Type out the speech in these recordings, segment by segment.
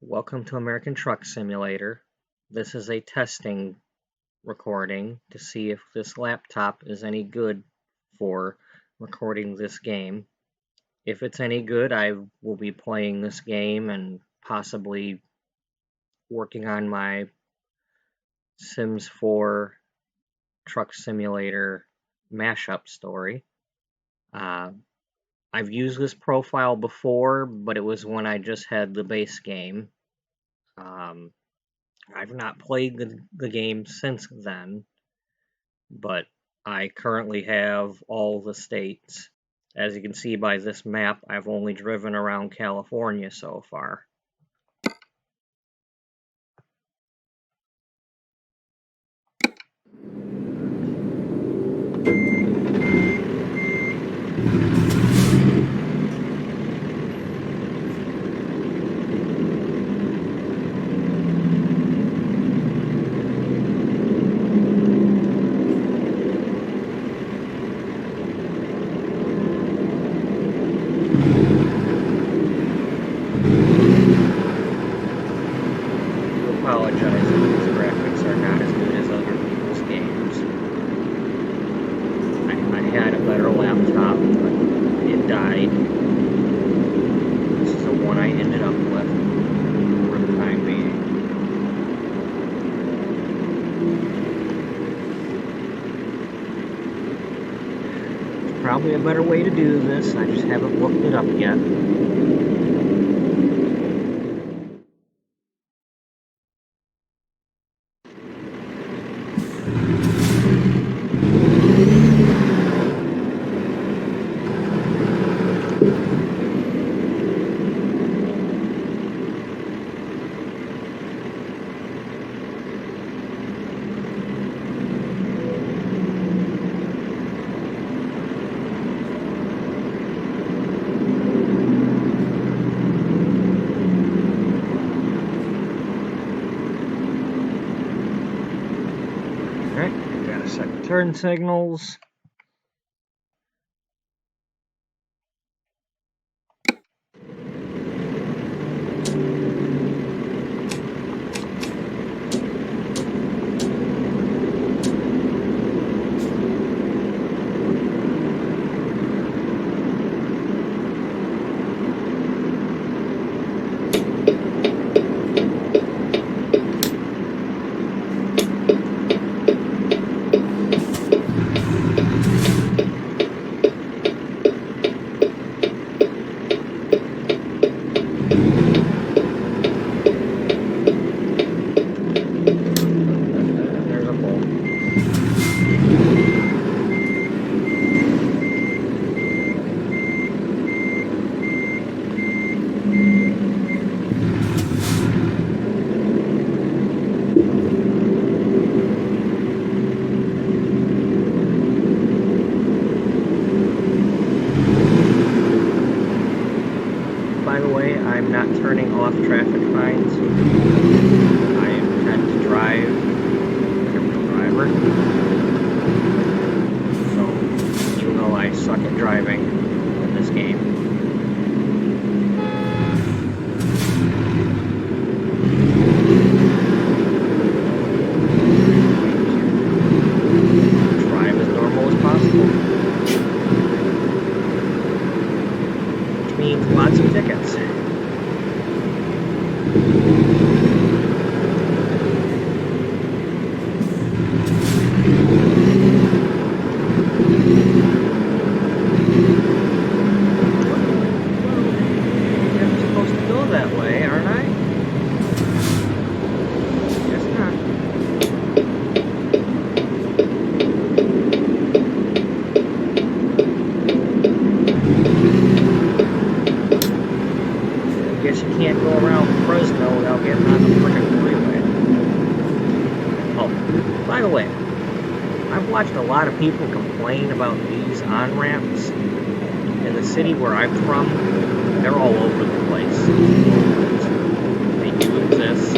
Welcome to American Truck Simulator. This is a testing recording to see if this laptop is any good for recording this game. If it's any good, I will be playing this game and possibly working on my Sims 4 Truck Simulator mashup story. I've used this profile before, but it was when I just had the base game. I've not played the game since then, but I currently have all the states. As you can see by this map, I've only driven around California so far. Apologize if these graphics are not as good as other people's games. I had a better laptop, but it died. This is the one I ended up with for the time being. There's probably a better way to do this, I just haven't looked it up yet. Alright, gotta set the turn signals. By the way, I'm not turning off traffic fines. I intend to drive like a real driver. So, even though I suck at driving in this game, drive as normal as possible. Which means lots of tickets. I'm supposed to go that way, aren't I? Guess not. Guess you can't go around Fresno without getting on the frickin' freeway. Oh, by the way, I've watched a lot of people complain about these on-ramps. In the city where I'm from, they're all over the place. They do exist.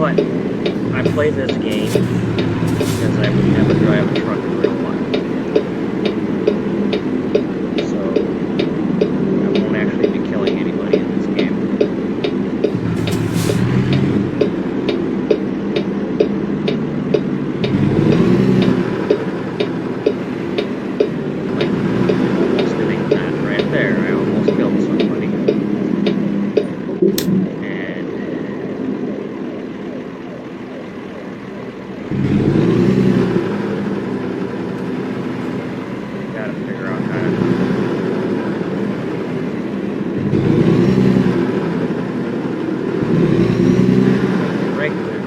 But I play this game because I would never drive a truck in real life. So I won't actually be killing anybody in this game. Like, almost doing that right there. I almost killed somebody. And gotta figure out how to right there.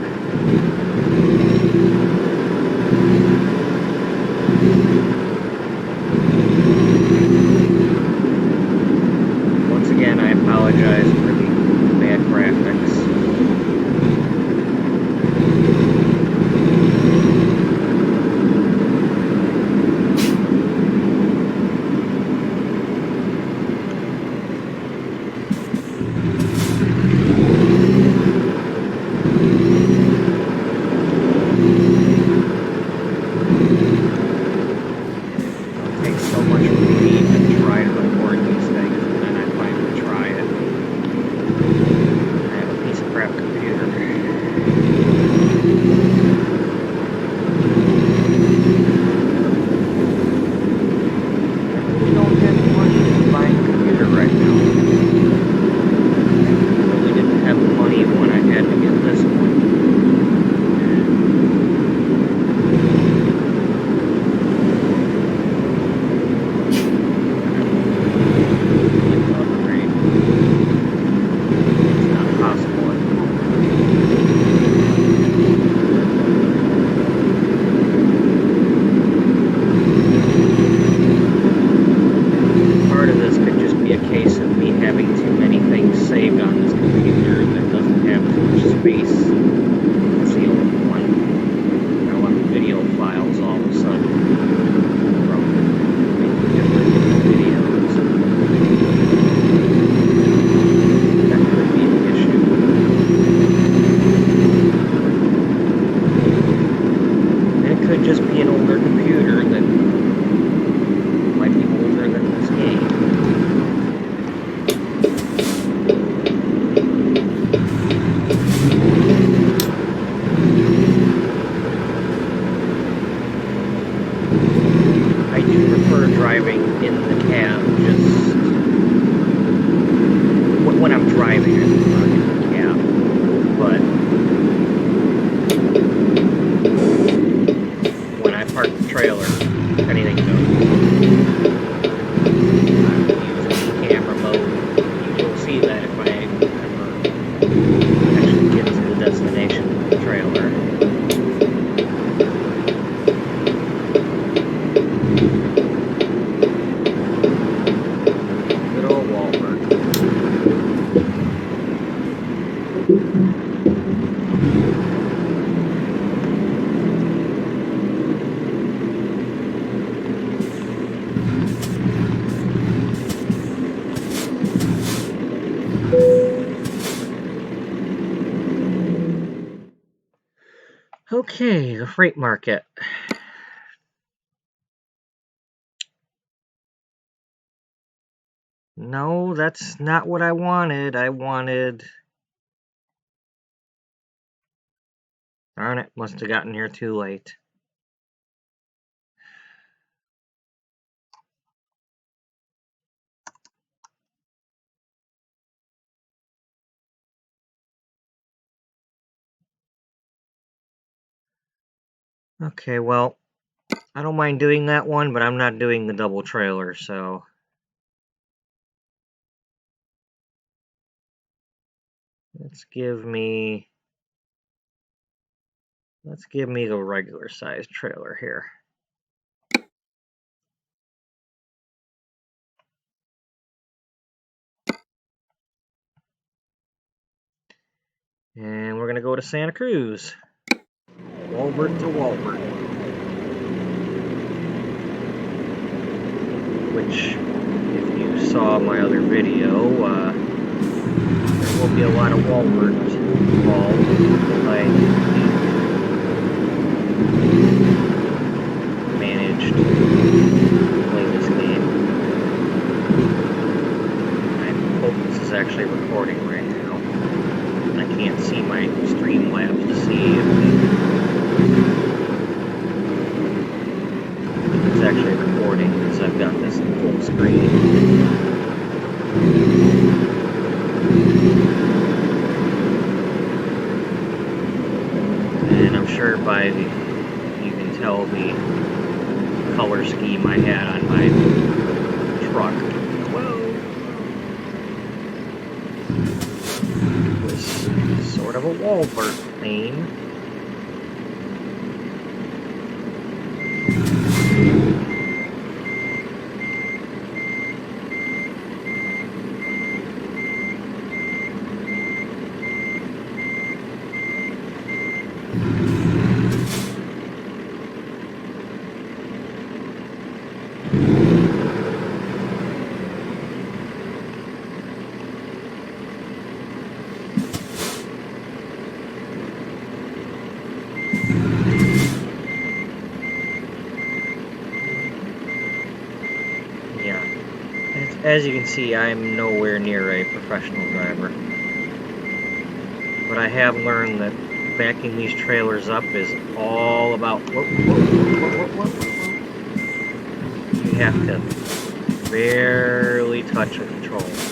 Once again, I apologize for the bad graphics. It'll take so much for me to try to record these things, and then I finally try it. I have a piece of crap computer. I really don't have money to buy a computer right now. I really didn't have the money when I had to get this one. Upgrade. It's not possible at the moment. Part of this could just be a case of me having too many things saved on this computer that doesn't have too much space. That's the only one. I want video files all of a sudden from making different videos. That could be an issue. It could just be an older computer that might be older than this game. I do prefer driving in the cab, just when I'm driving, I prefer in the cab, but when I park the trailer, if anything goes. I'm using camera mode. You'll see that if I ever actually get to the destination with the trailer. Good old Wallbert. Okay, the freight market. No, that's not what I wanted. I wanted... Darn it, must have gotten here too late. Okay, well, I don't mind doing that one, but I'm not doing the double trailer, so... Let's give me the regular size trailer here. And we're going to go to Santa Cruz. Wallbert to Wallbert. Which, if you saw my other video, There will be a lot of Wallbert involved if I managed to play this game. I hope this is actually recording right now. I can't see my Streamlabs to see if it's actually recording because I've got this full screen. And I'm sure by the, you can tell the color scheme I had on my truck. Whoa! It was sort of a Wallbert theme. As you can see, I'm nowhere near a professional driver. But I have learned that backing these trailers up is all about... Whoa. You have to barely touch the controls.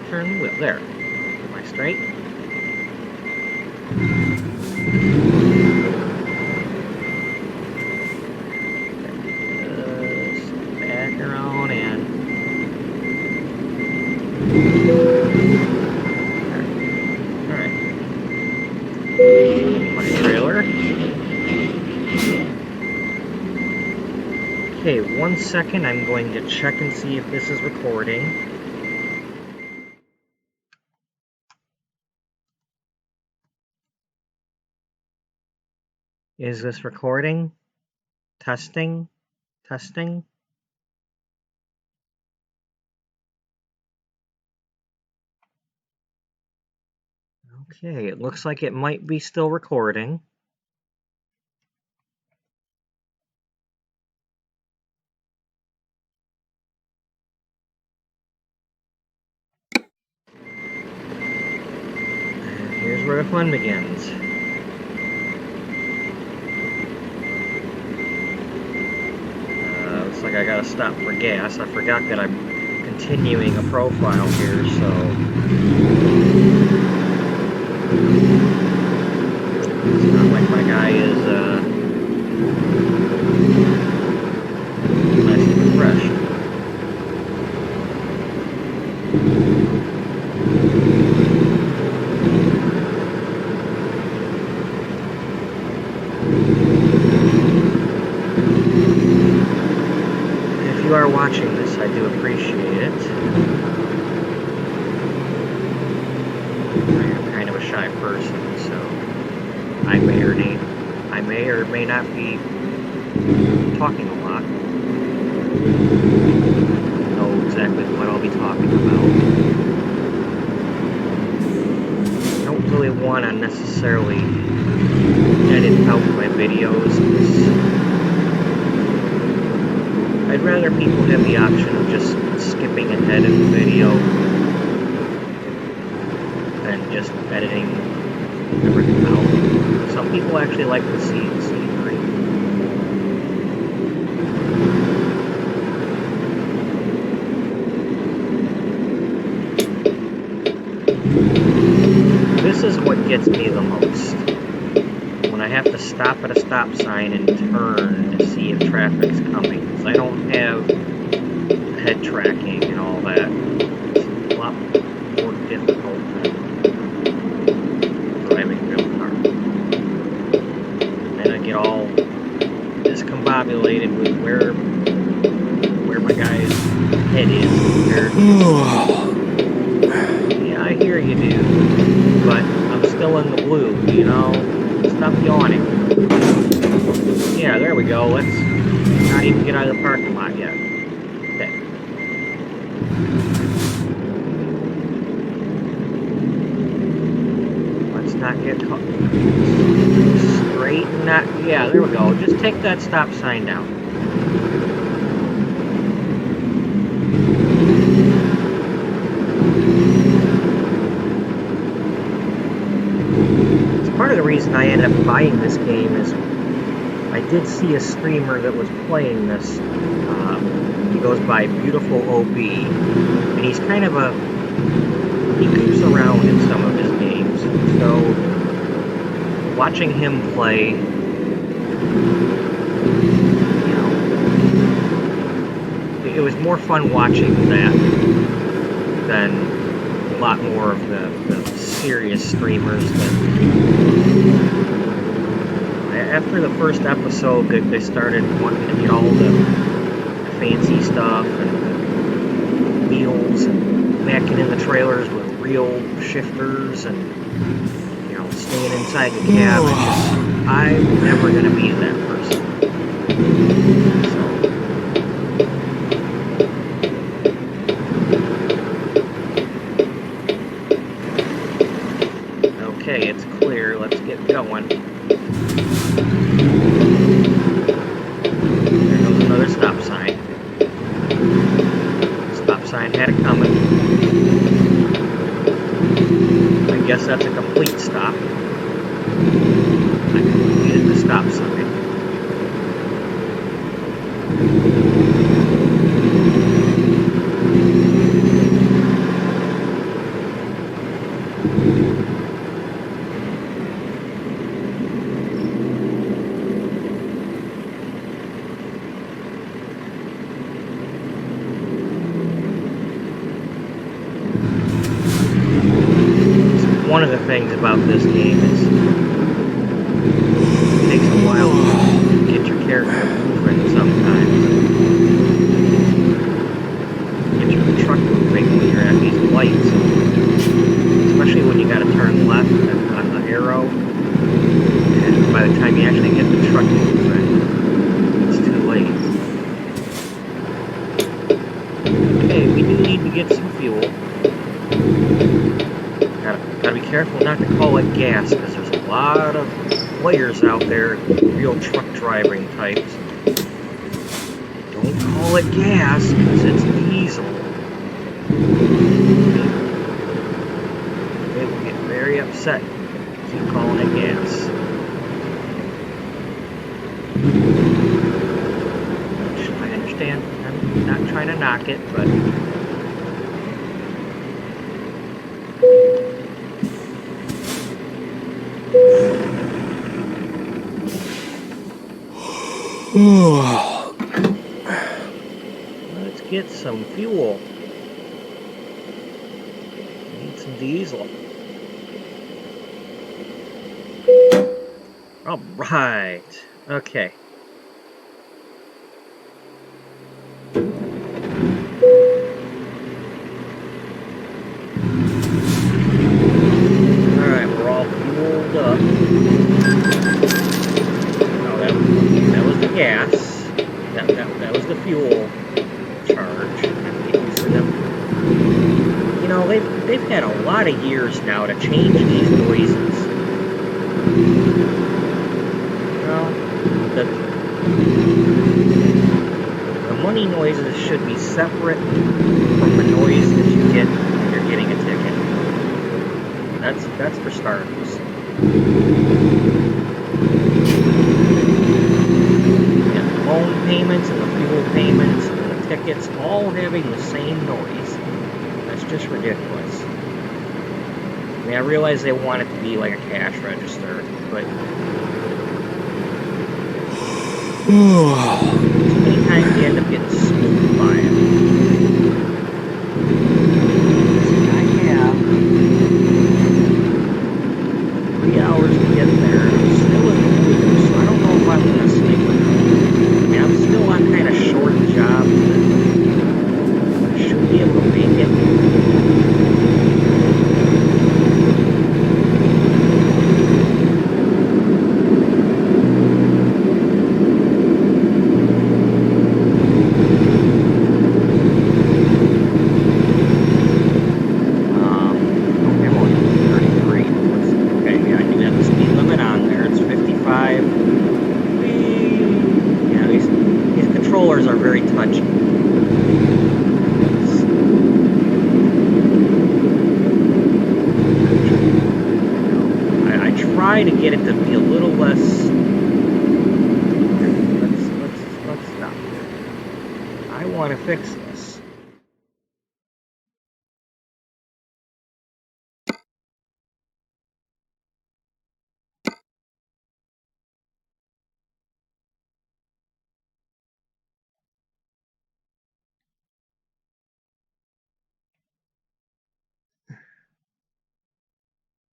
Turn the wheel. There. Am I straight? Just back around and... Alright. My trailer. Okay, 1 second. I'm going to check and see if this is recording. Is this recording? Testing? Testing? Okay, it looks like it might be still recording. And here's where the fun begins. Like I gotta stop for gas. I forgot that I'm continuing a profile here, so it's not like my guy is nice and refreshed. If you are watching this, I do appreciate it. I'm kind of a shy person, so I may or may not be talking a lot. I know exactly what I'll be talking about. I don't really want to necessarily edit out my videos. I'd rather people have the option of just skipping ahead in the video than just editing everything out. Some people actually like to see the scenery. This is what gets me the most. When I have to stop at a stop sign and turn to see if traffic's coming. Because I don't have head tracking and all that. It's a lot more difficult than driving a real car. And then I get all discombobulated with where head is compared to... Yeah, I hear you, dude. But I'm still in the blue, you know? Stop yawning. Yeah, there we go. Let's not even get out of the parking lot yet. Okay. Let's not get caught. Straighten that. Yeah, there we go. Just take that stop sign down. Part of the reason I ended up buying this game is I did see a streamer that was playing this. He goes by Beautiful OB, and he's kind of a... he goofs around in some of his games. So, watching him play, you know, it was more fun watching that than a lot more of the serious streamers that... After the first episode, they started wanting to get all the fancy stuff and wheels and macking in the trailers with real shifters and, you know, staying inside the cab. I'm never going to be that person. So. Okay, it's clear. Let's get going. There goes another stop sign. Stop sign had it coming. I guess that's a complete stop. I completed the stop sign. One of the things about this game is it takes a while to get your character moving sometimes. Get your truck moving when you're at these lights. Especially when you gotta turn left on the arrow. And by the time you actually get the truck moving, it's too late. Okay, we do need to get some fuel. Gotta be careful not to call it gas, because there's a lot of players out there, real truck driving types. Don't call it gas, because it's diesel. They will get very upset if you keep calling it gas. I understand, I'm not trying to knock it, but... Let's get some fuel. Need some diesel. All right. Okay. All right, we're all fueled up. That was the gas. That was the fuel charge. You know, they've had a lot of years now to change these noises. You know, the money noises should be separate from the noise that you get when you're getting a ticket. That's for starters. Loan payments and the fuel payments and the tickets all having the same noise. That's just ridiculous. I mean, I realize they want it to be like a cash register, but many times you end up getting spooked by it. I have 3 hours to get there, and I'm still in the blue, so I don't know if I'm going to sleep or not. I'm still on kind of short jobs. get it to be a little less. Let's stop here. I want to fix this.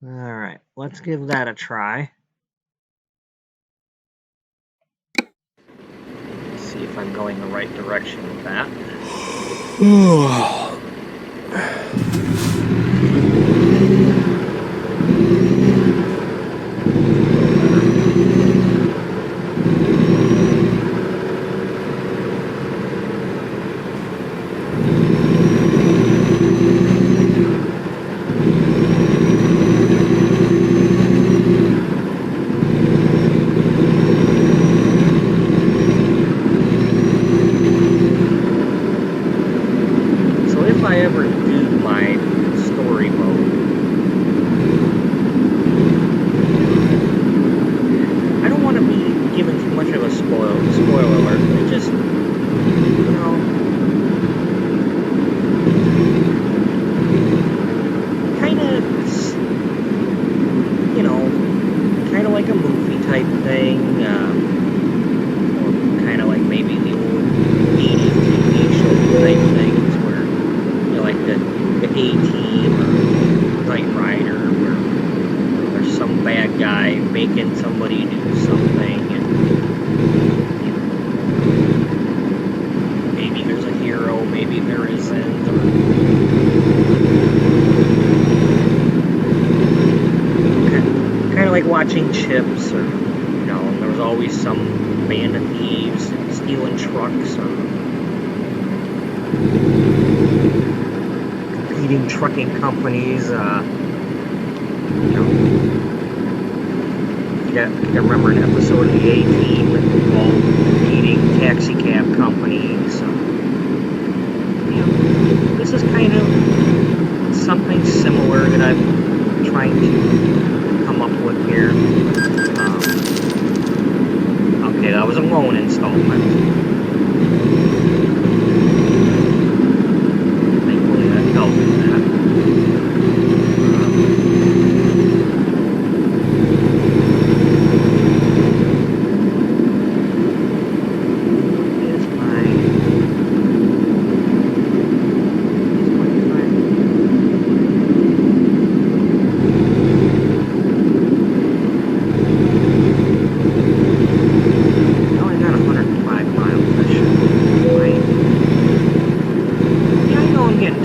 All right, let's give that a try. See if I'm going the right direction with that. If I ever do my story mode, I don't want to be given too much of a spoiler alert. It just, you know, kind of like a movie type thing, or kind of like maybe the old 80s TV show type things where, like the A-Team or Knight Rider, where there's some bad guy making somebody do something, and maybe there's a hero, maybe there isn't, or kind of like watching Chips, or there was always some band of thieves stealing trucks, or competing trucking companies. I remember an episode of the A-Team involved competing taxi cab companies. So, this is kind of something similar that I'm trying to come up with here. Okay, that was a loan installment. Thankfully, that tells me that.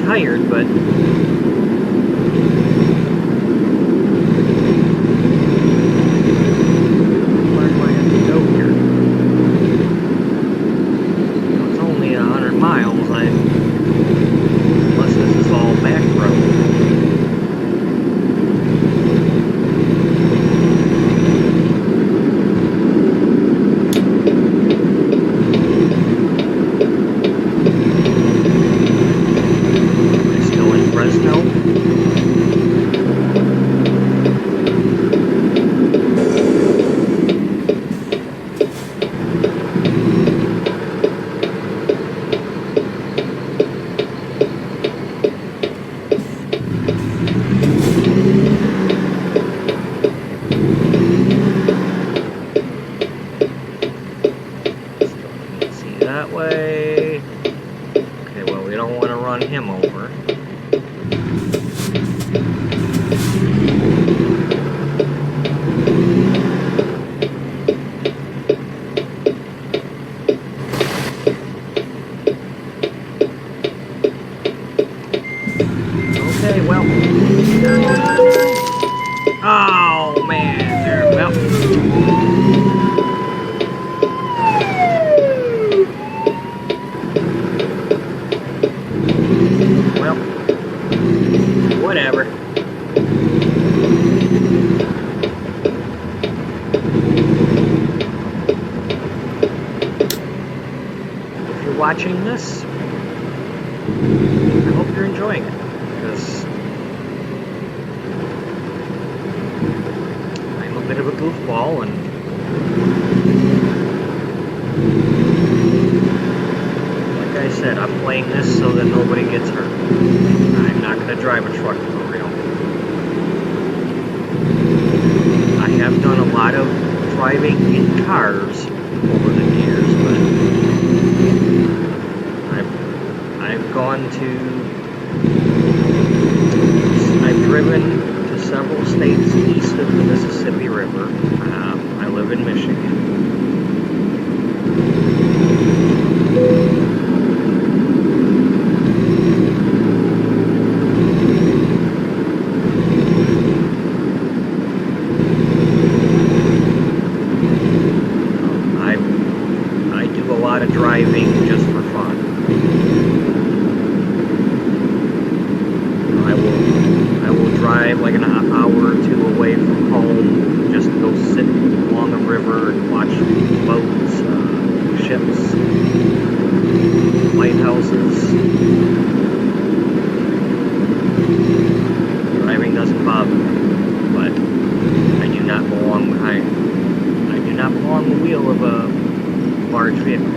Tired, but where do I have to go here? It's only 100 miles, unless this is all back road. Fresno. See that way. Okay, well, we don't want to run him over. Okay, well. Oh, man. There, well. Well. Whatever. If you're watching this, I hope you're enjoying it, because I'm a bit of a goofball, and like I said, I'm playing this so that nobody gets hurt. I'm not going to drive a truck for real. I have done a lot of driving in cars over the years, but I've gone to, I've driven to several states east of the Mississippi River. I live in Michigan. I do a lot of driving just for fun. I will drive like an hour or two away from home, just to go sit along the river and watch boats, ships, lighthouses. Driving doesn't bother me, but I do not belong behind. I do not belong the wheel of a large vehicle.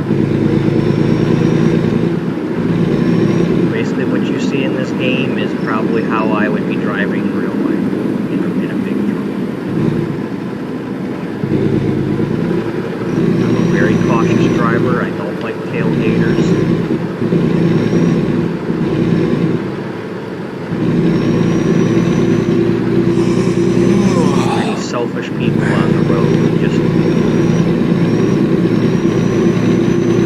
Basically, what you see in this game is probably how I would be driving in real life, in a big truck. I'm a very cautious driver. I don't like tailgaters. Many selfish people on the road who just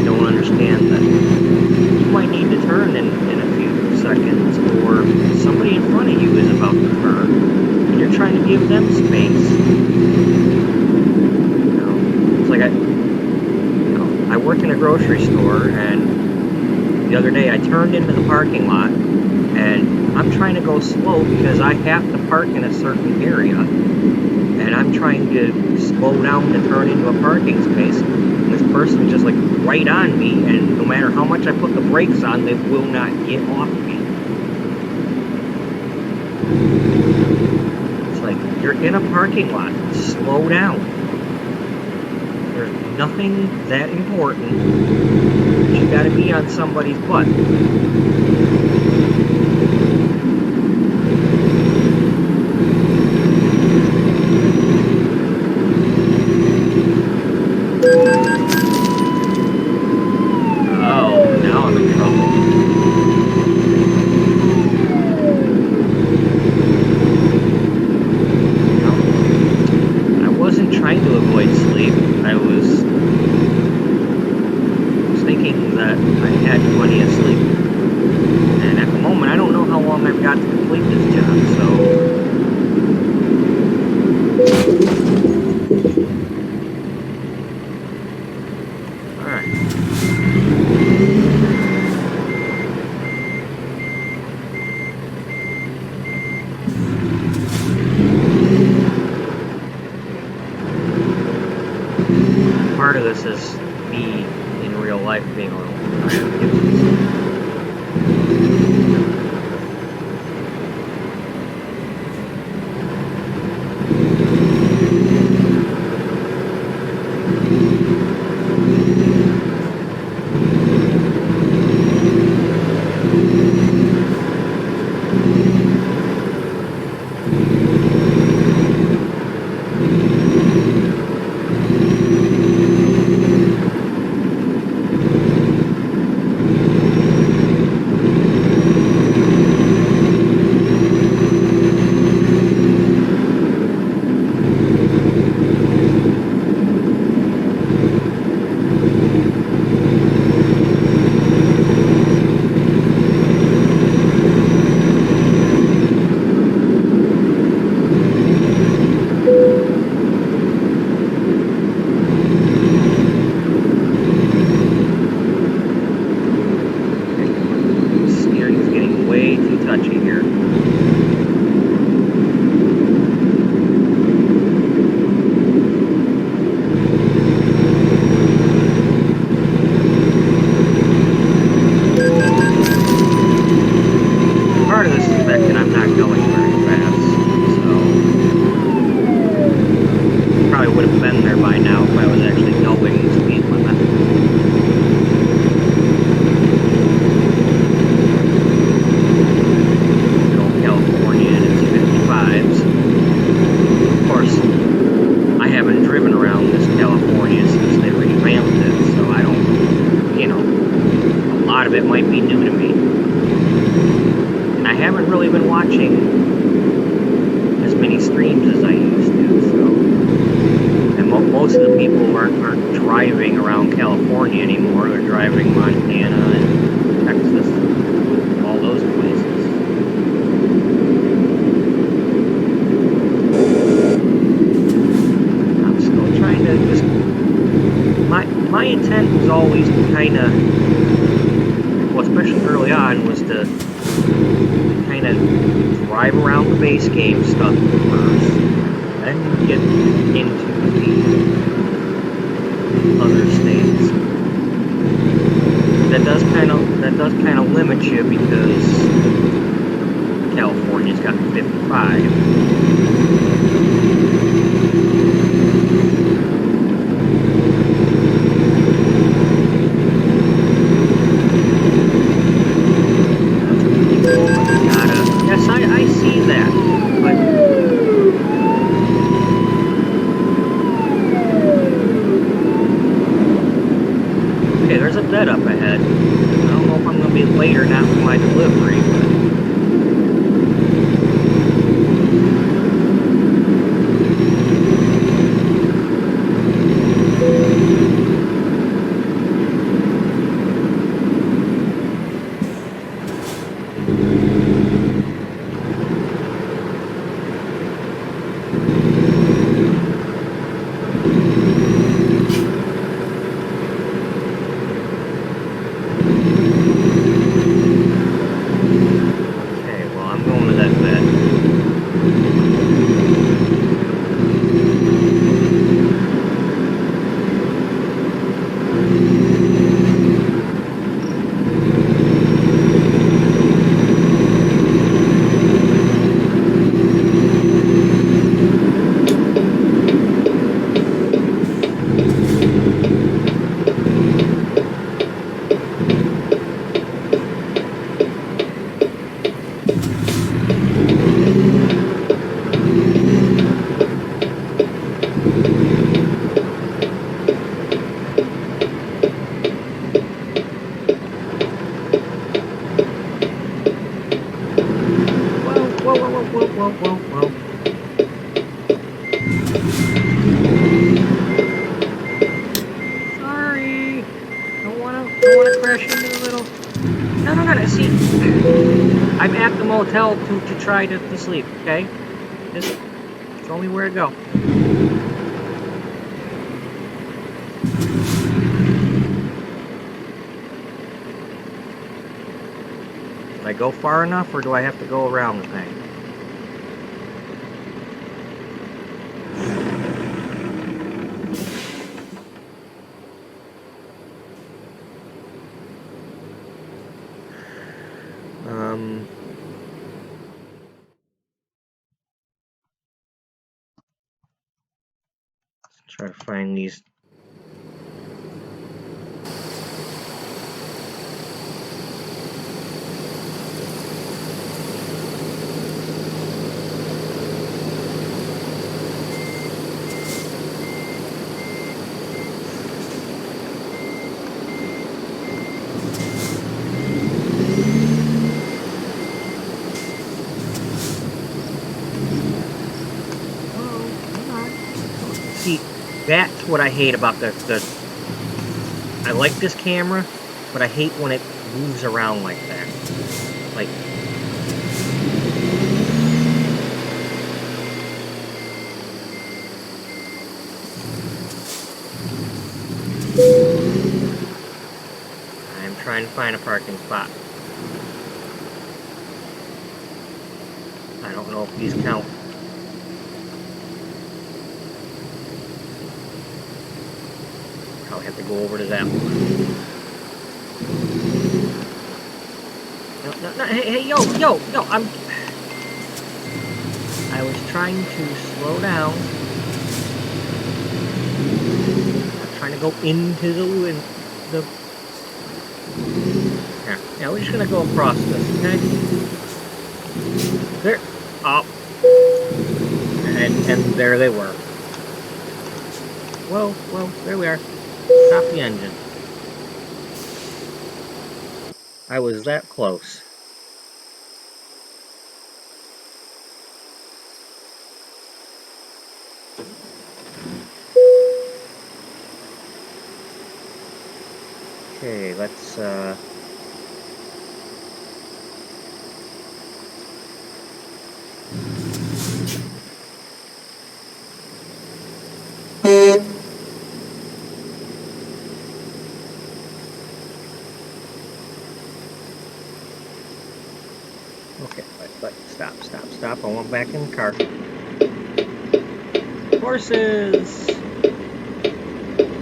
don't understand that you might need to turn in a few seconds, or somebody in front of you is about to turn, and you're trying to give them space. It's like I work in a grocery store, and the other day I turned into the parking lot, and I'm trying to go slow because I have to park in a certain area, and I'm trying to slow down to turn into a parking space. This person is just like right on me, and no matter how much I put the brakes on, they will not get off me. It's like, you're in a parking lot, slow down. There's nothing that important. You gotta be on somebody's butt. Part of this is me in real life being a little kind of, well, especially early on, was to kind of drive around the base game stuff first, then get into the other states. That does kind of limit you because California's got 55. Yes, I see that, but okay, there's a bed up ahead. I don't know if I'm going to be late or not with my delivery, but whoa. Sorry. Don't wanna crash into the little. No. See, I'm at the motel to try to sleep. Okay, just show me where to go. Did I go far enough, or do I have to go around the thing? Let's try to find these. See, that's what I hate about the. I like this camera, but I hate when it moves around like that. Like. I'm trying to find a parking spot. I don't know if these count. I'll have to go over to that one. No, hey, yo, I was trying to slow down. I'm trying to go into the yeah, we're just gonna go across this, okay? There, up, and there they were. Whoa, there we are. Stop the engine. I was that close. Okay, let's Okay, but stop. I want back in the car. Horses!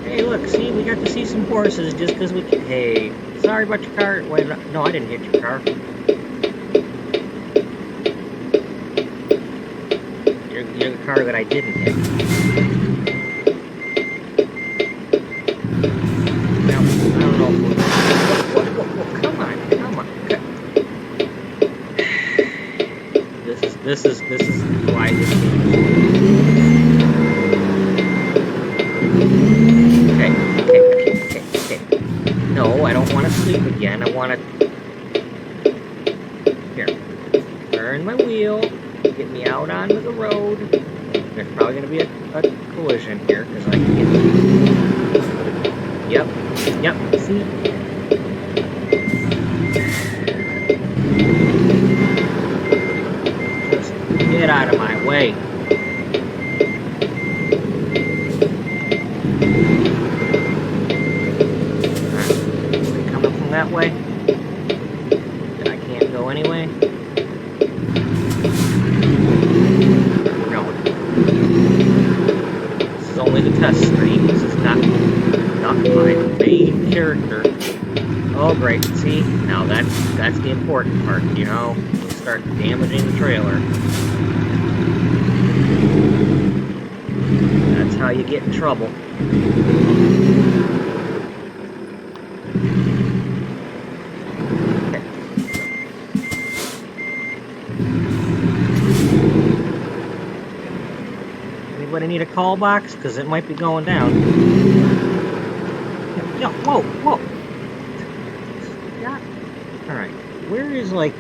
Hey, look, see, we got to see some horses just because we can. Hey, sorry about your car. Wait, no, I didn't hit your car. You're the car that I didn't hit. Now, I don't know. Whoa, come on. This is why this game is. Okay. No, I don't want to sleep again. I want to. Here. Turn my wheel. Get me out onto the road. There's probably going to be a collision here because I can get. Yep. See? Just get out of my way. Coming from that way? That I can't go anyway? We're going. This is only the test screen. This is not my main character. Oh great, see? Now that's the important part, you know? We start damaging the trailer. That's how you get in trouble. Okay. Anybody need a call box? Because it might be going down. Yo, whoa! Yeah. Alright, where is, like,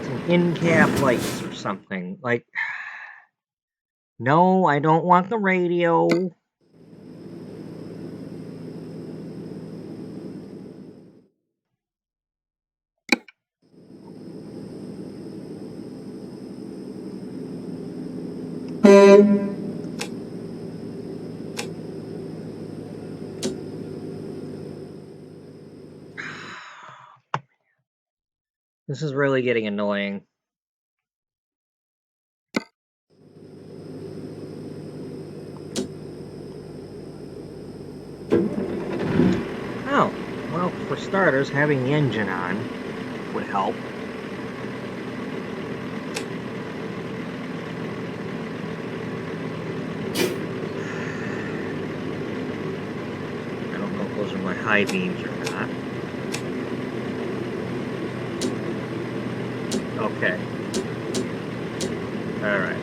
some in-cab lights or something? Like, no, I don't want the radio. This is really getting annoying. Oh, well, for starters, having the engine on would help. I don't know if those are my high beams or not. Okay. Alright.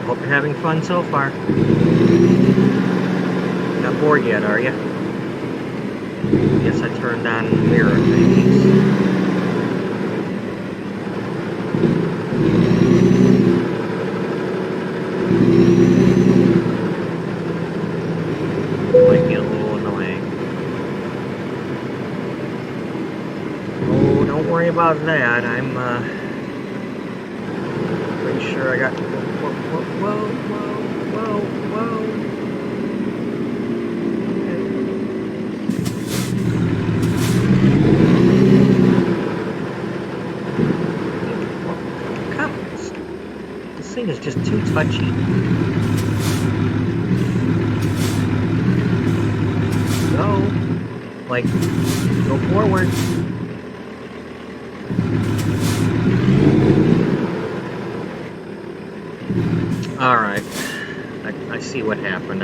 Hope you're having fun so far. Not bored yet, are you? Guess I turned on the mirror thingies. Might be a little annoying. Oh, don't worry about that. I'm pretty sure I got. Whoa. Okay. Come. This thing is just too touchy. Go forward. Alright. I see what happened.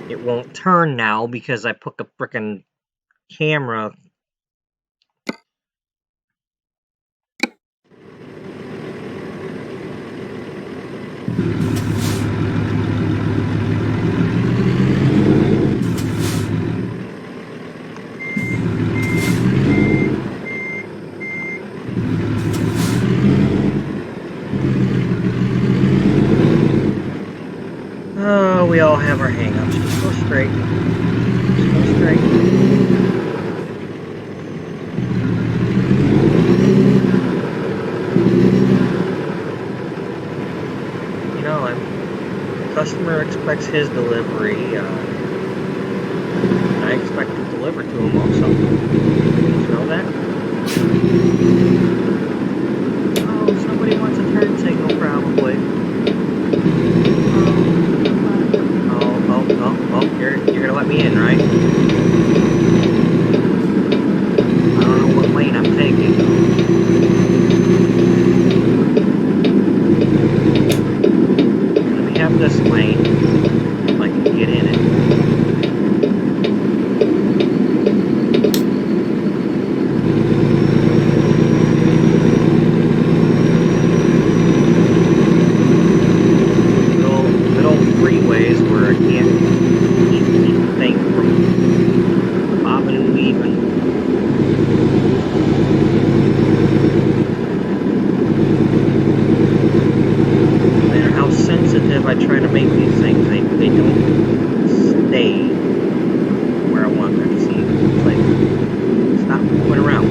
It won't turn now because I put the frickin' camera. Oh, we all have our hang-ups. Just go straight. Just go straight. expects his delivery. I expect to deliver to him also. Did you know that? Oh, somebody wants a turn signal probably. Oh, you're gonna let me in, right? I don't know what lane I'm taking. Let me have this lane if I can get in it. Good old freeways where I can't keep the thing from bobbing and weaving. No matter how sensitive I try to make these things, they don't stay where I want them. See, it's like, stop moving around.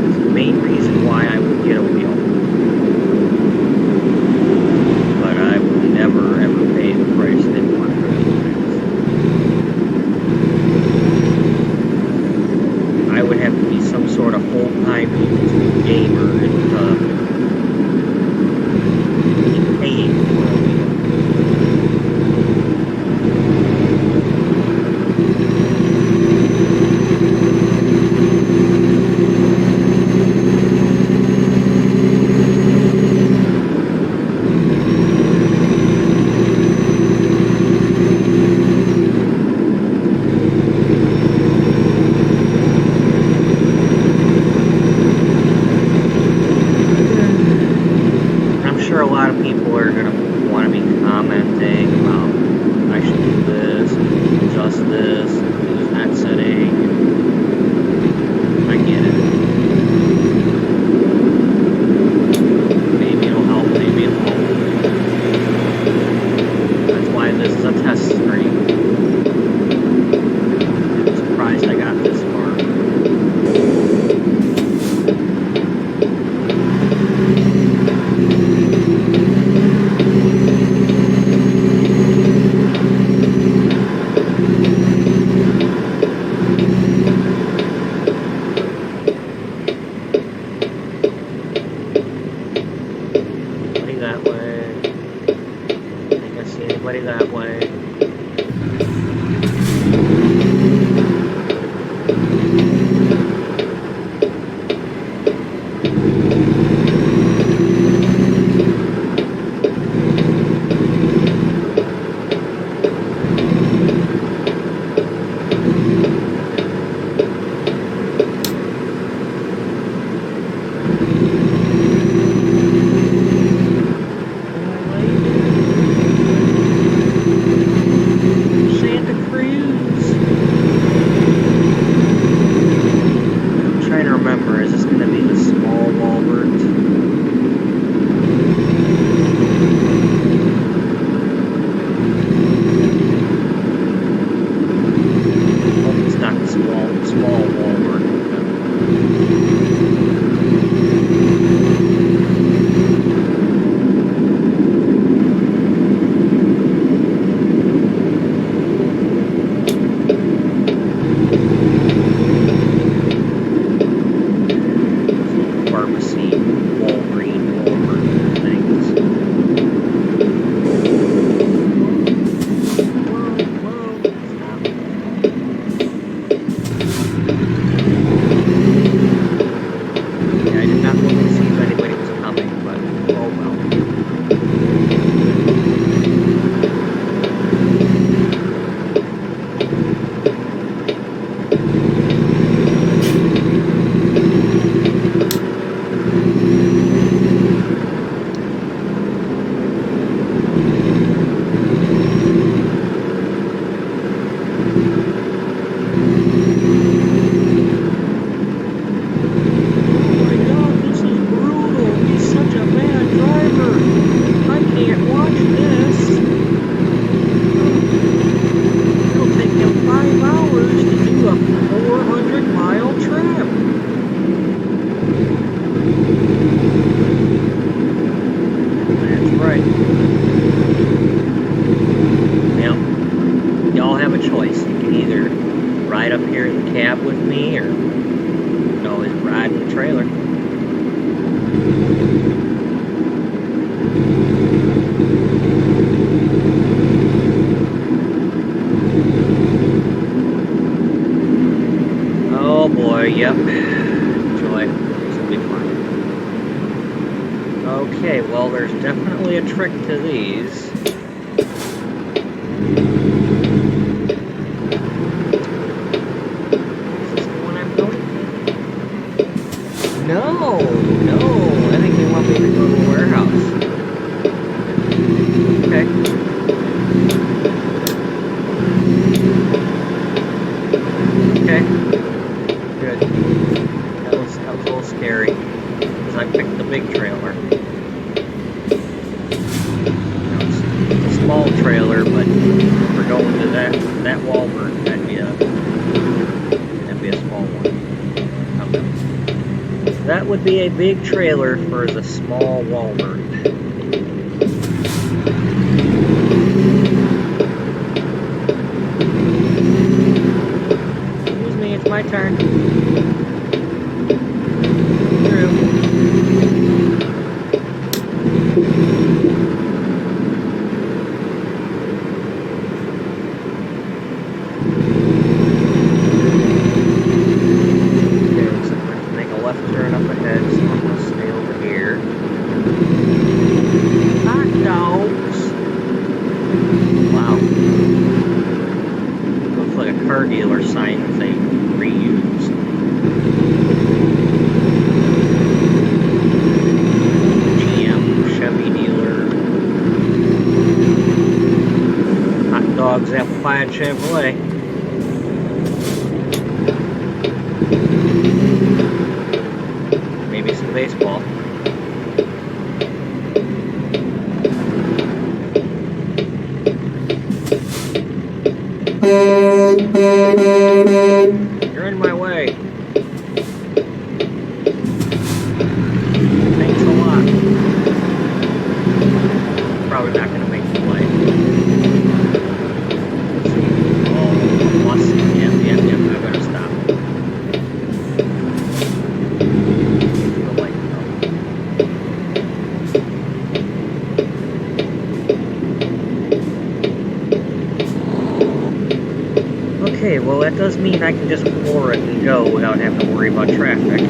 It's the main reason why I would get a wheel. But I would never ever pay the price they want for those things. I would have to be some sort of full-time YouTube gamer and keep paying for a wheel. Yep. Enjoy. This will be fun. Okay, well, there's definitely a trick to these. Is this the one I'm going? No, I think they want me to go to the warehouse. Okay. Okay. Good. That was a little scary, because I picked the big trailer. It's a small trailer, but if we're going to that Wallbert, that'd be a small one. Okay. That would be a big trailer for the small Wallbert. Excuse me, it's my turn. Through. Car dealer sign that they reused. GM, Chevy dealer. Hot dogs, apple pie, and Chevrolet. Maybe some baseball. You're in my way. Thanks a lot. Probably not going to make the play. Oh, plus. Yep, I better stop. The light Okay, well that does mean I can just floor it and go without having to worry about traffic.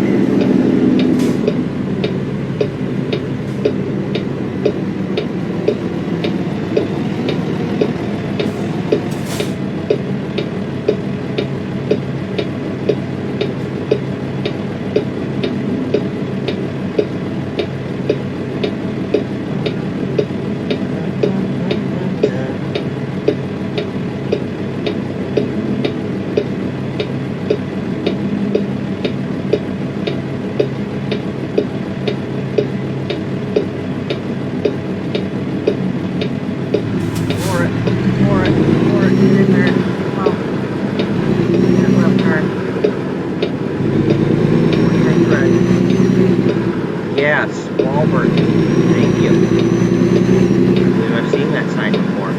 Yes, Wallbert. Thank you. I believe I've seen that sign before.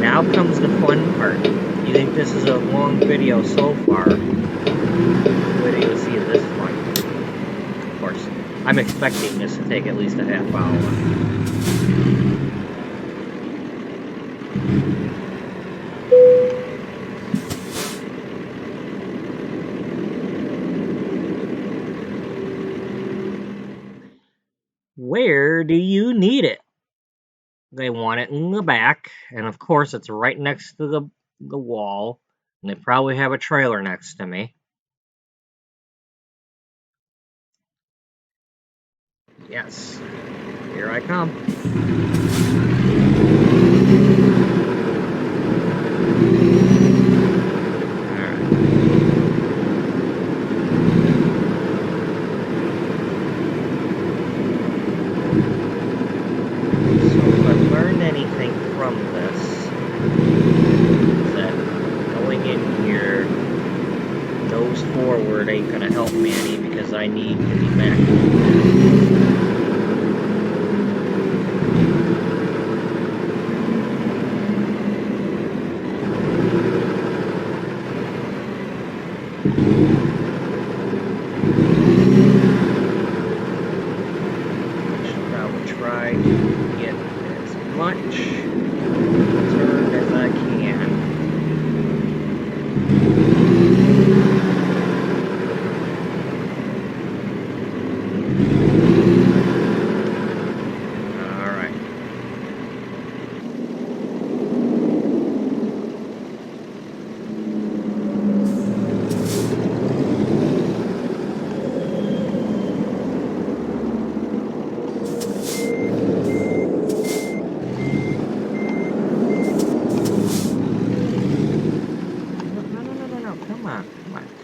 Now comes the fun part. You think this is a long video so far? Wait till you see this one. Of course, I'm expecting this to take at least a half hour. Where do you need it? They want it in the back, and of course it's right next to the wall, and they probably have a trailer next to me. Yes, here I come. going to help me any because I need to be back. Try to get as much turn as I can. All right.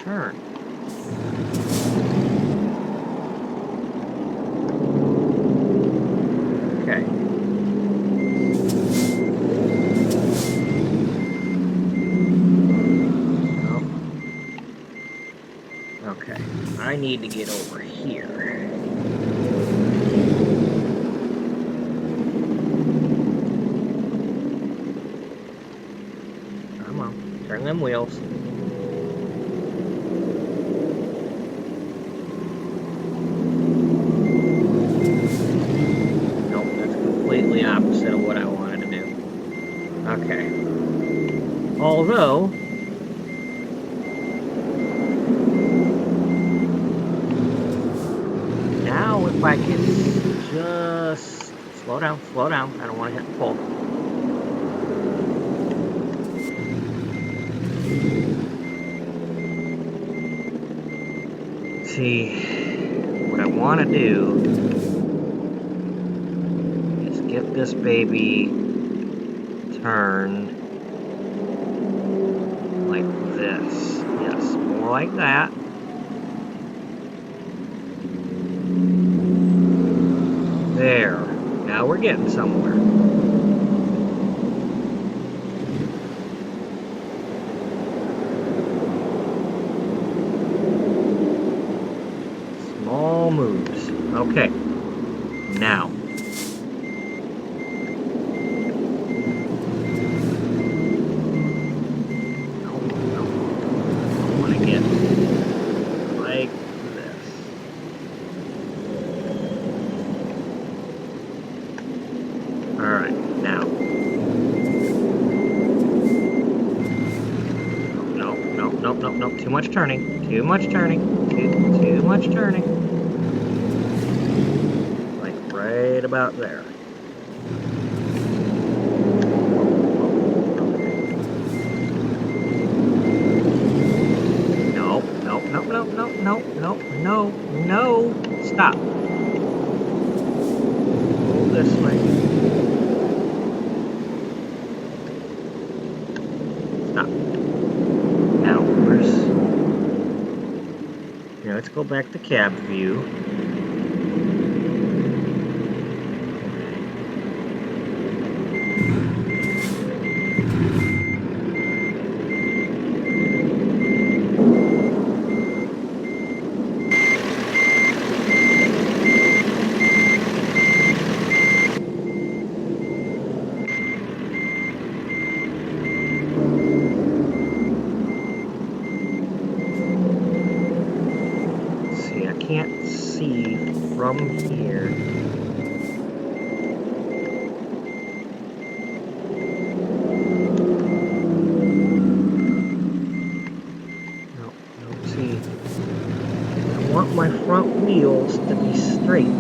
Turn. Okay. Nope. Okay. I need to get over here. Come on. Turn them wheels. Completely opposite of what I wanted to do. Okay. Although, now if I can just slow down, I don't want to hit the pole. See, what I want to do get this baby turned like this. Yes, more like that. There. Now we're getting somewhere. Small moves. Okay. Now. Nope, too much turning. Too much turning. Too much turning. Like right about there. No. Stop. Go this way. Stop. Now, let's go back to cab view. Can't see from here. No, see. I want my front wheels to be straight.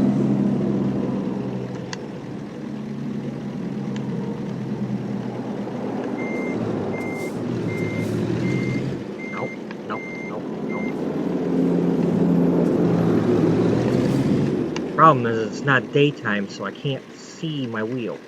Problem is it's not daytime, so I can't see my wheels.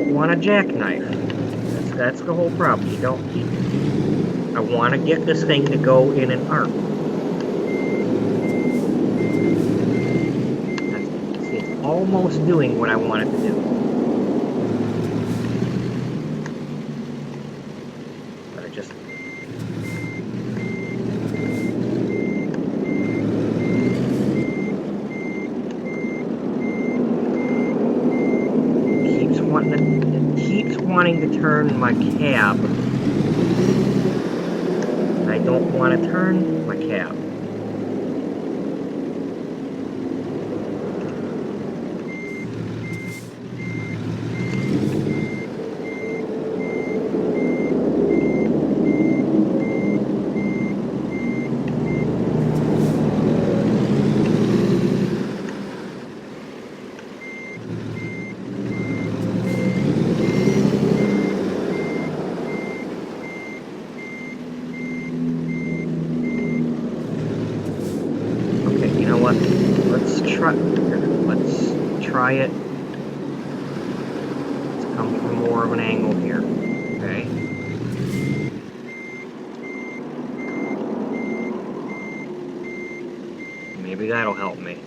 don't want a jackknife. That's the whole problem. You don't. I want to get this thing to go in an arc. See, it's almost doing what I want it to do. But I just. Keeps wanting to turn my cab. I don't want to turn my cab. Let's try it. Let's come from more of an angle here. Okay. Maybe that'll help me.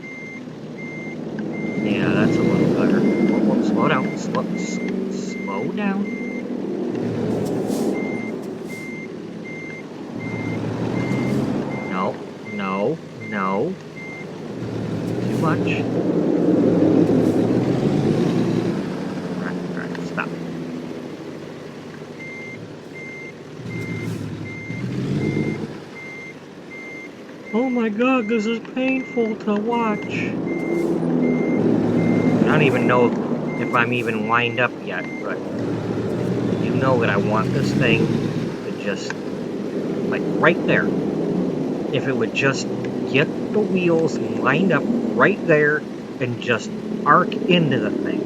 Yeah, that's a little better. Whoa, slow down. Slow down. No. Too much. Alright, stop. Oh my god, this is painful to watch. I don't even know if I'm even lined up yet, but you know that I want this thing to just, like, right there. If it would just get the wheels lined up right there and just arc into the thing.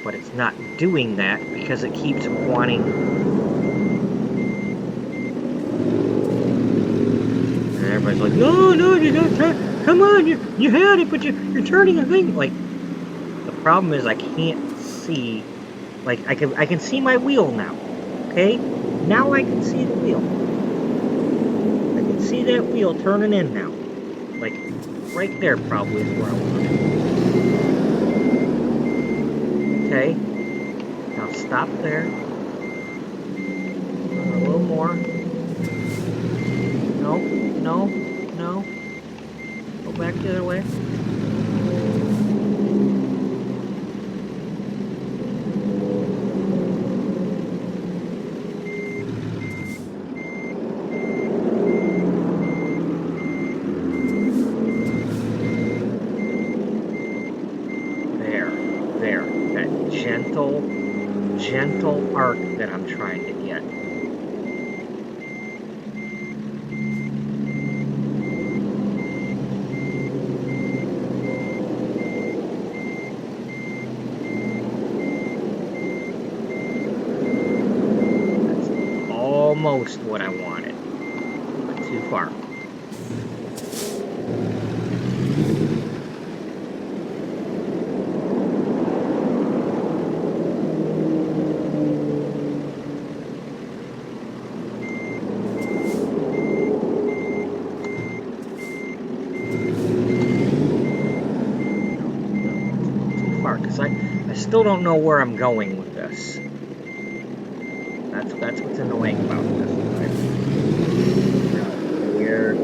But it's not doing that because it keeps wanting. And everybody's like, no, you gotta turn. Come on, you had it, but you're turning the thing. Like, the problem is I can't see. Like, I can see my wheel now. Okay? Now I can see the wheel. I can see that wheel turning in now. Like, right there probably is where I want it. Okay? Now stop there. A little more. No. Go back the other way. Gentle arc that I'm trying to get. That's almost what I wanted, but too far. I still don't know where I'm going with this. That's what's annoying about this. Where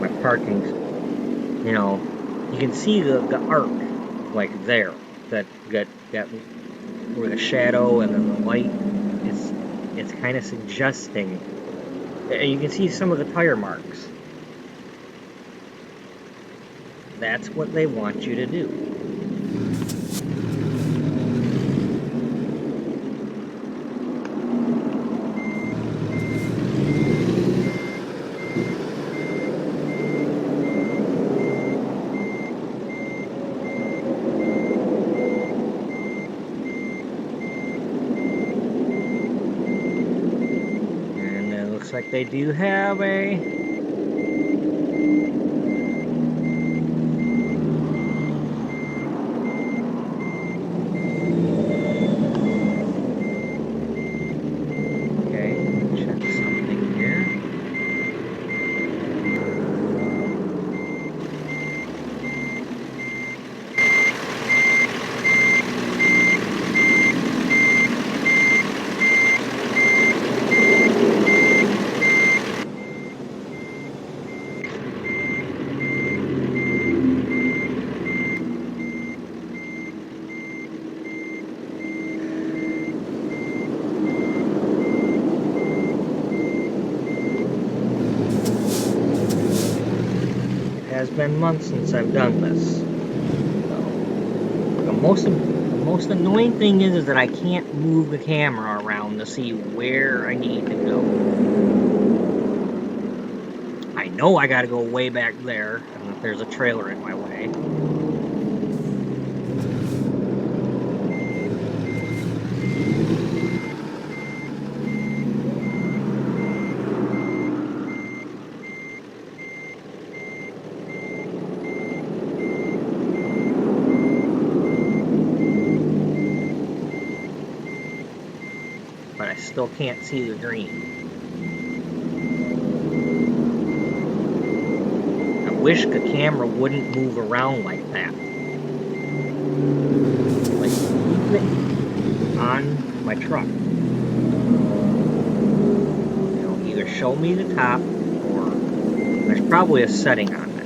my parking's, you can see the arc, like there, that where the shadow and then the light it's kind of suggesting. And you can see some of the tire marks. That's what they want you to do. Like they do have a been months since I've done this. So, the most annoying thing is that I can't move the camera around to see where I need to go. I know I gotta go way back there, and that there's a trailer in my way. But I still can't see the green. I wish the camera wouldn't move around like that. Like, keep it on my truck. You know, either show me the top, or there's probably a setting on that.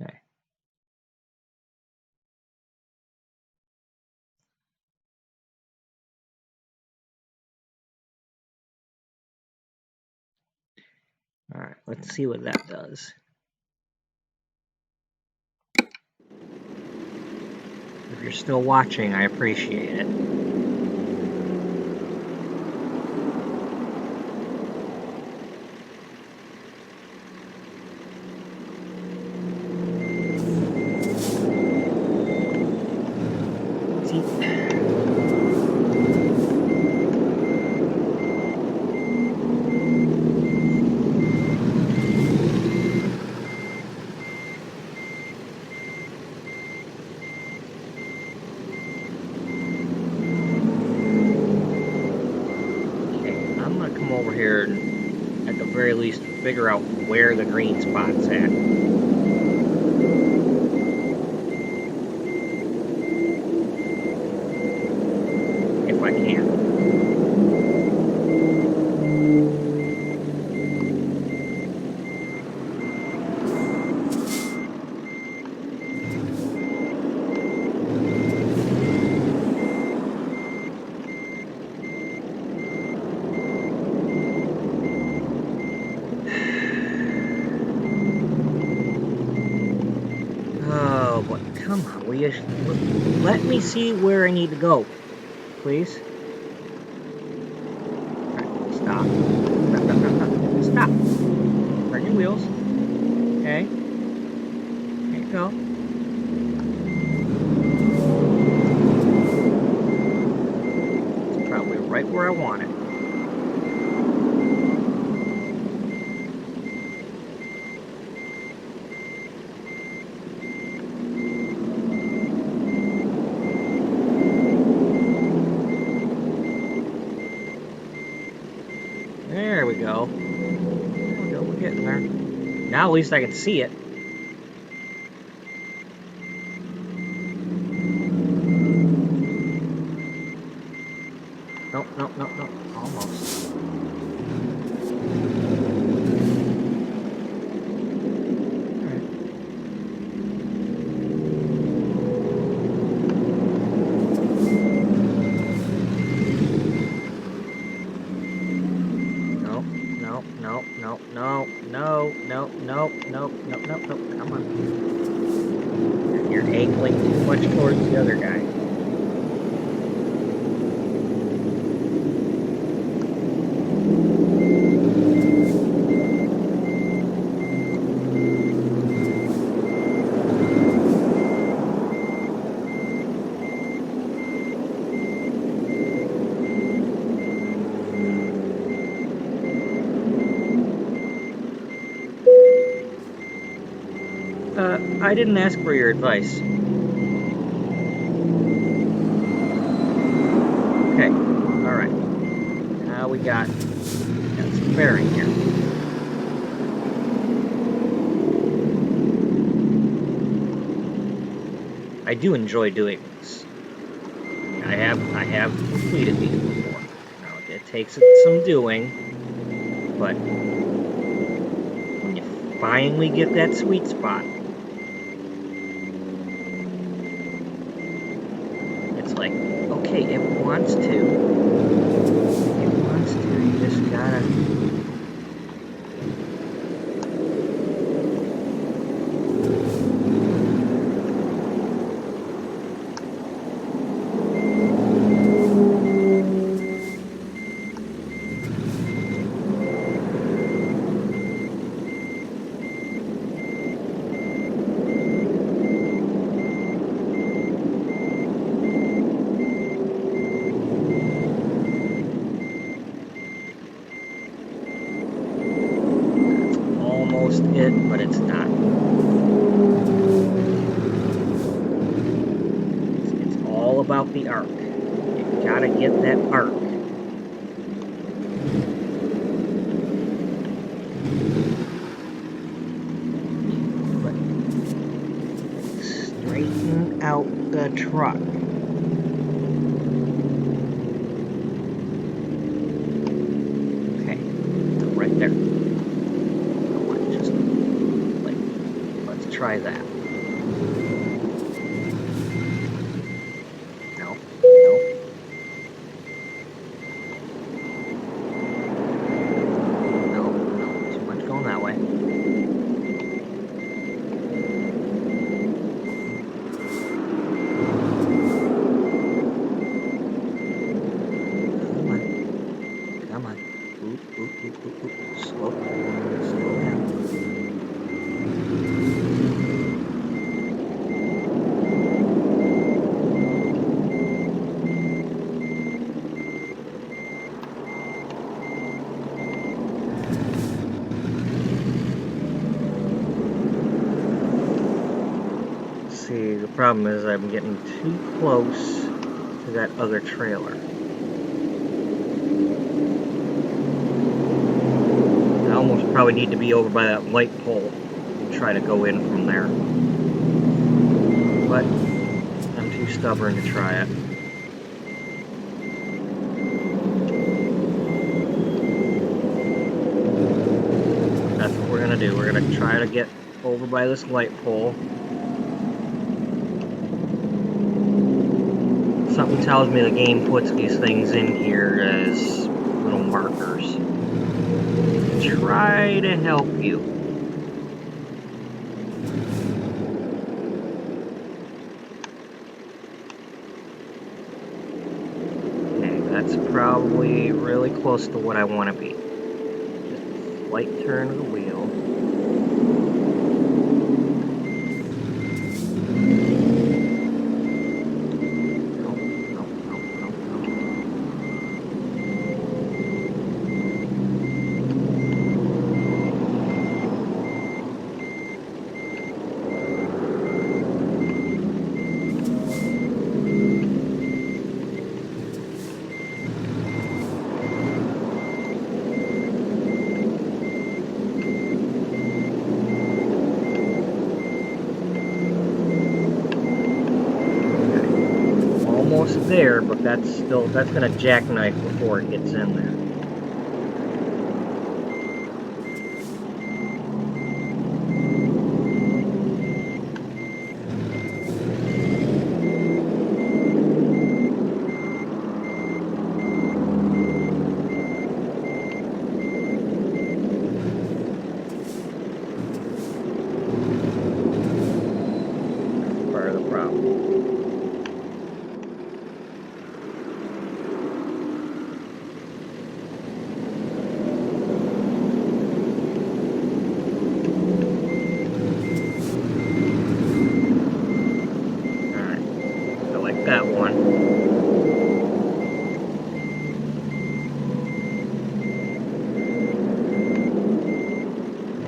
Okay. All right, let's see what that does. If you're still watching, I appreciate it. Over here and at the very least figure out where the green spot's at. If I can. Come on, will you let me see where I need to go, please? Right, stop. Stop. Turn your wheels. Okay. There you go. It's probably right where I want it. There we go. There we go, we're getting there. Now at least I can see it. Nope, nope, nope, nope. Almost. Nope. Come on. You're angling too much towards the other guy. I didn't ask for your advice. Okay, alright. Now we got some bearing here. I do enjoy doing this. I have completed these before. Now it takes some doing, but when you finally get that sweet spot, it's like, okay, it wants to. You just gotta. It, but it's not. It's all about the arc. You gotta get that arc. But straighten out the truck. Okay, right there. Try that. No. Too much going that way. Come on. Oop. Slow down. See, the problem is I'm getting too close to that other trailer. I almost probably need to be over by that light pole and try to go in from there. But I'm too stubborn to try it. That's what we're gonna do. We're gonna try to get over by this light pole. Something tells me the game puts these things in here as little markers. Try to help you. Okay, that's probably really close to what I want to be. Just a slight turn of the wheel. There, but that's gonna jackknife before it gets in there. That's part of the problem. That one.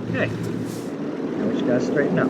Okay. Now we just gotta straighten up.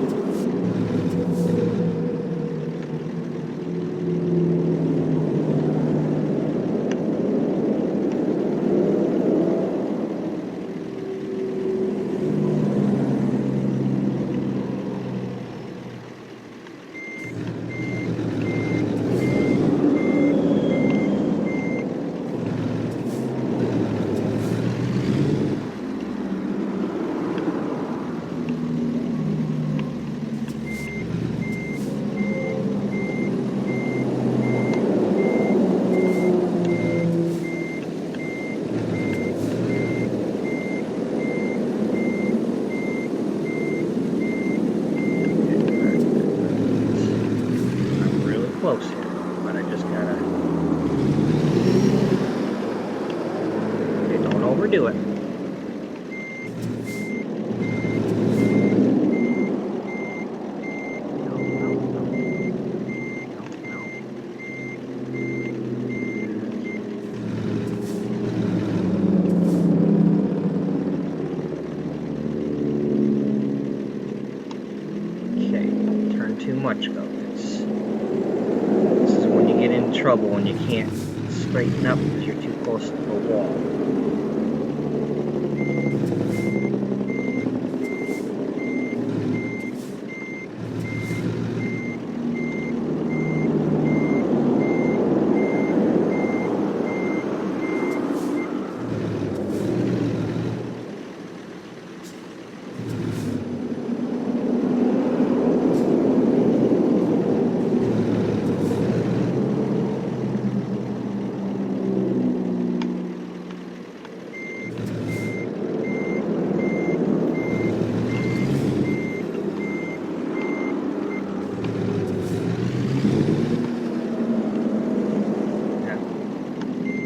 close here, but I just gotta... Okay, don't overdo it. Too much though. This is when you get in trouble when you can't straighten up because you're too close to the wall.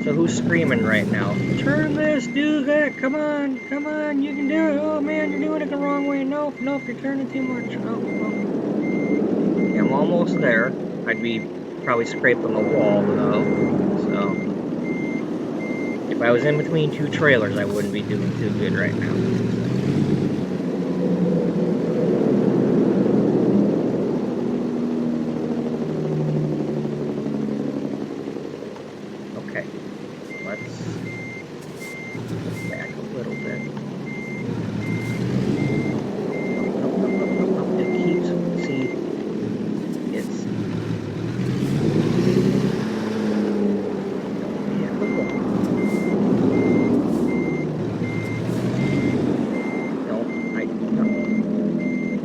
So who's screaming right now? Turn this, do that, come on, you can do it. Oh man, you're doing it the wrong way. Nope, you're turning too much. Oh. Yeah, I'm almost there. I'd be probably scraping the wall though. So if I was in between two trailers, I wouldn't be doing too good right now. Okay. Let's back a little bit. Nope. It keeps, see, it's,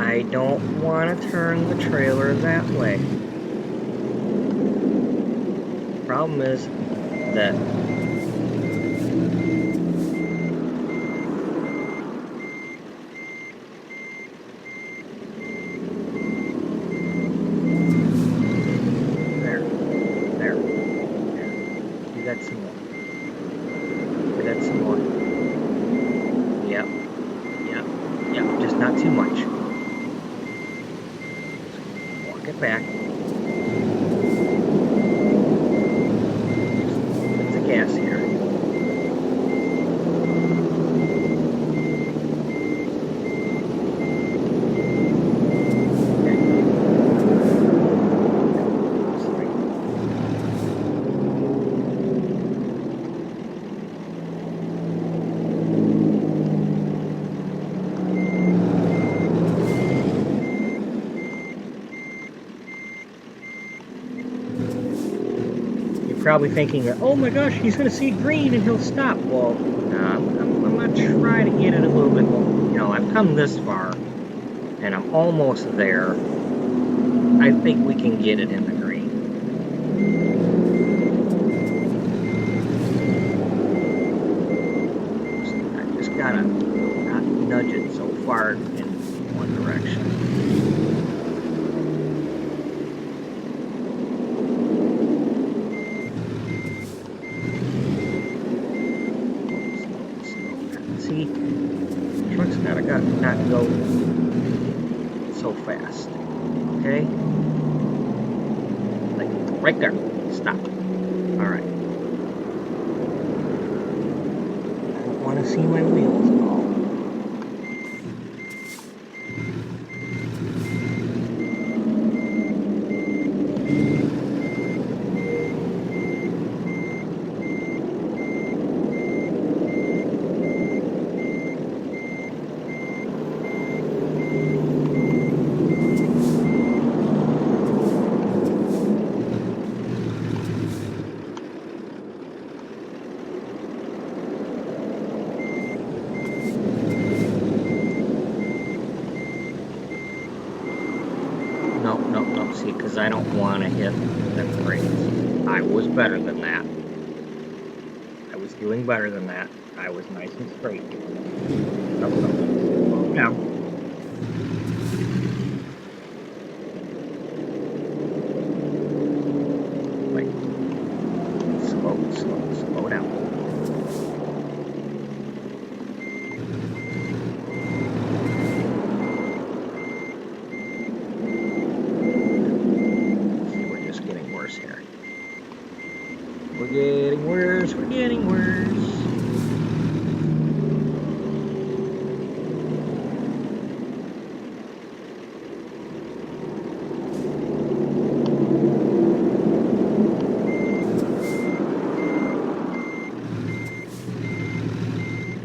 I don't want to turn the trailer that way. Problem is that some more. Yep. Just not too much. Walk it back. Put the gas here. Probably thinking that, oh my gosh, he's going to see green and he'll stop. Well, I'm going to try to get it a little bit more. You know, I've come this far, and I'm almost there. I think we can get it in the green. I just got to not nudge it so far in one direction. See, the truck's not go so fast. Okay? Like, right there. Stop. Alright. I don't want to see my wheels at all. No, see, because I don't want to hit the brakes. I was better than that. I was doing better than that. I was nice and straight. No. getting worse. We're getting worse.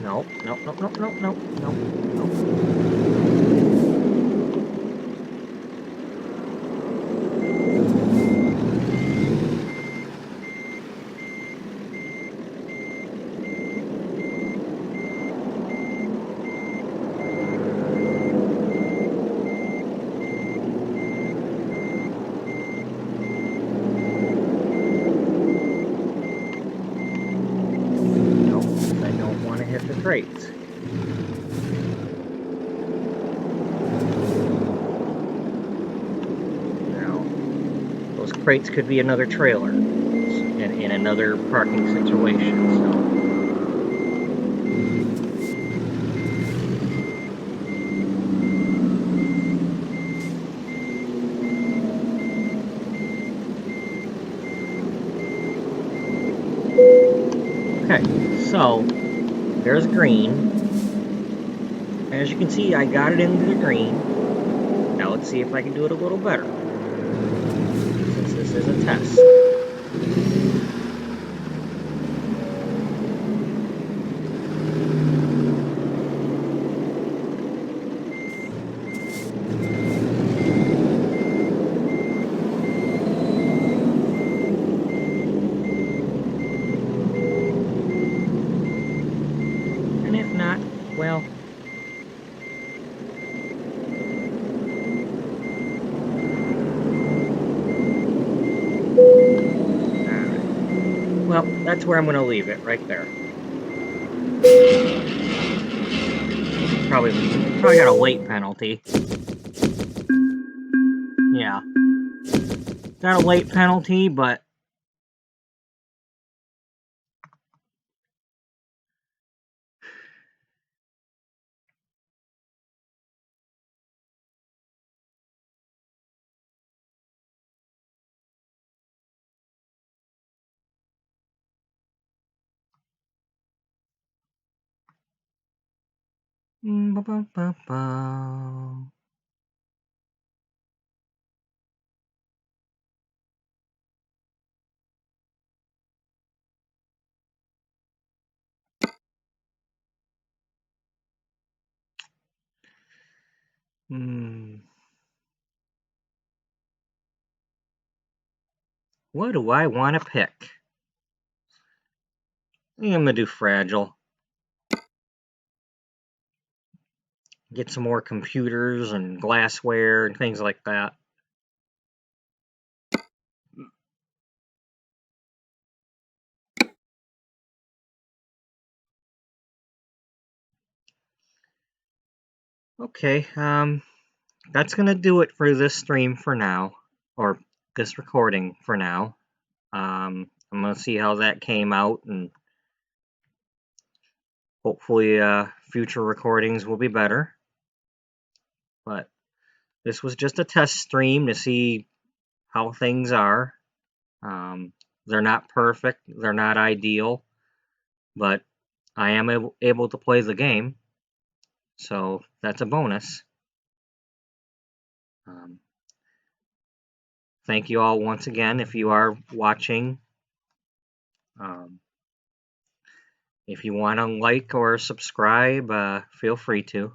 Nope, nope, nope, nope, nope, nope, nope, nope. Hit the crates. Now, those crates could be another trailer in another parking situation. So. Okay, so there's green. As you can see, I got it into the green. Now let's see if I can do it a little better, since this is a test. And if not, well, well, that's where I'm going to leave it, right there. Probably got a late penalty. Yeah. Got a late penalty, but what do I want to pick? I think I'm going to do fragile. Get some more computers and glassware and things like that. Okay, that's going to do it for this stream for now, or this recording for now. I'm going to see how that came out, and hopefully future recordings will be better. But this was just a test stream to see how things are. They're not perfect, they're not ideal, but I am able to play the game, so that's a bonus. Thank you all once again if you are watching. If you want to like or subscribe, feel free to.